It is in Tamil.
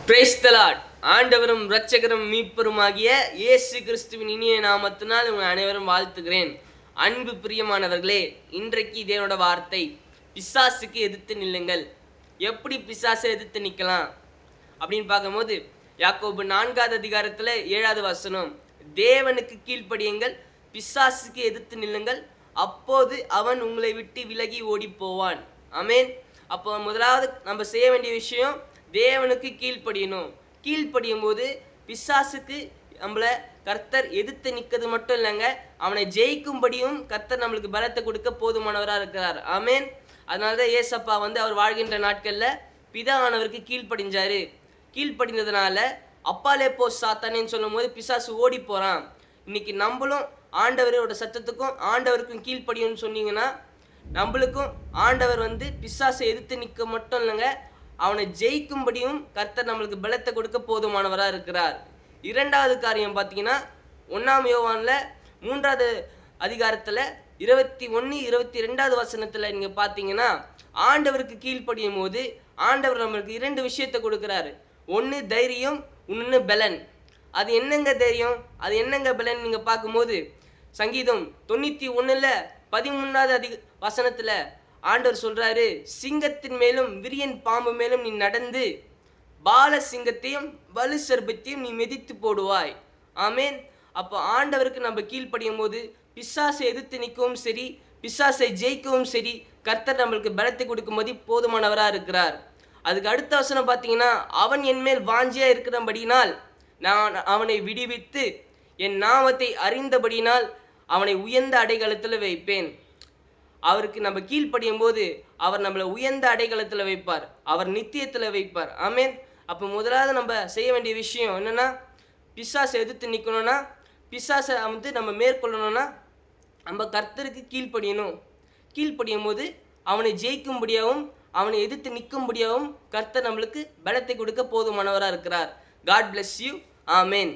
Praise the Lord. ஆண்டவரும் இரட்சகரும் மீட்பருமாகிய இயேசு கிறிஸ்துவின் இனிய நாமத்தினால் உங்கள் அனைவரும் வாழ்த்துகிறேன். அன்பு பிரியமானவர்களே, இன்றைக்கு தேவனோட வார்த்தை, பிசாசுக்கு எதிர்த்து நில்லுங்கள். எப்படி பிசாசை எதிர்த்து நிற்கலாம் அப்படின்னு பார்க்கும்போது, யாக்கோபு 4வது அதிகாரத்தில் 7வது வசனம், தேவனுக்கு கீழ்ப்படியுங்கள், பிசாசுக்கு எதிர்த்து நில்லுங்கள், அப்போது அவன் உங்களை விட்டு விலகி ஓடி போவான். ஆமென். அப்போ முதலாவது நம்ம செய்ய வேண்டிய விஷயம், தேவனுக்கு கீழ்ப்படியணும். கீழ்ப்படியும் போது பிசாசுக்கு நம்மளை கர்த்தர் எதிர்த்து நிற்கிறது மட்டும் இல்லைங்க, அவனை ஜெயிக்கும்படியும் கர்த்தர் நம்மளுக்கு பலத்தை கொடுக்க போதுமானவராக இருக்கிறார். ஆமென். அதனால தான் ஏசப்பா அவர் வாழ்கின்ற நாட்களில் பிதாவானவருக்கு கீழ்ப்படிஞ்சாரு. கீழ்ப்படிந்ததுனால அப்பாலே போ சாத்தானேன்னு சொல்லும் போது பிசாசு ஓடி போகிறான். இன்னைக்கு நம்மளும் ஆண்டவரோட சத்தத்துக்கும் ஆண்டவருக்கும் கீழ்ப்படியும்னு சொன்னீங்கன்னா, நம்மளுக்கும் ஆண்டவர் பிசாசை எதிர்த்து நிற்க மட்டும் இல்லைங்க, அவனை ஜெயிக்கும்படியும் கர்த்தர் நம்மளுக்கு பலத்தை கொடுக்க போதுமானவராக இருக்கிறார். இரண்டாவது காரியம் பார்த்தீங்கன்னா, 1 யோவான்ல 3வது அதிகாரத்தில் 21, 22வது வசனத்தில் நீங்கள் பார்த்தீங்கன்னா, ஆண்டவருக்கு கீழ்ப்படியும் போது ஆண்டவர் நம்மளுக்கு 2 விஷயத்தை கொடுக்குறாரு. ஒன்று தைரியம், இன்னொன்று பலன். அது என்னங்க தைரியம், அது என்னங்க பலன் நீங்கள் பார்க்கும்போது, சங்கீதம் 91ல் 13வது வசனத்தில் ஆண்டவர் சொல்றாரு, சிங்கத்தின் மேலும் விரியன் பாம்பு மேலும் நீ நடந்து பால சிங்கத்தையும் வலு சர்பத்தையும் நீ மிதித்து போடுவாய். ஆமேன். அப்போ ஆண்டவருக்கு நம்ம கீழ்ப்படியும் போது பிசாசை எதிர்த்து நிற்கவும் சரி, பிசாசை ஜெயிக்கவும் சரி, கர்த்தர் நம்மளுக்கு பலத்தை கொடுக்கும்போது போதுமானவராக இருக்கிறார். அதுக்கு அடுத்த வசனம் பார்த்தீங்கன்னா, அவன் என் மேல் வாஞ்சியா இருக்கிறபடினால் நான் அவனை விடுவித்து என் நாமத்தை அறிந்தபடினால் அவனை உயர்ந்த அடைக்கலத்தில் வைப்பேன். அவருக்கு நம்ம கீழ்ப்படியும் போது அவர் நம்மளை உயர்ந்த அடைக்கலத்தில் வைப்பார், அவர் நித்தியத்தில் வைப்பார். ஆமேன். அப்போ முதலாவது நம்ம செய்ய வேண்டிய விஷயம் என்னென்னா, பிசாசை எதிர்த்து நிற்கணும்னா, பிசாசை நம்ம மேற்கொள்ளணும்னா நம்ம கர்த்தருக்கு கீழ்ப்படியணும். கீழ்ப்படியும் போது அவனை ஜெயிக்கும்படியாகவும் அவனை எதிர்த்து நிற்கும்படியாகவும் கர்த்தர் நம்மளுக்கு பலத்தை கொடுக்க போதுமானவராக இருக்கிறார். God bless you. ஆமேன்.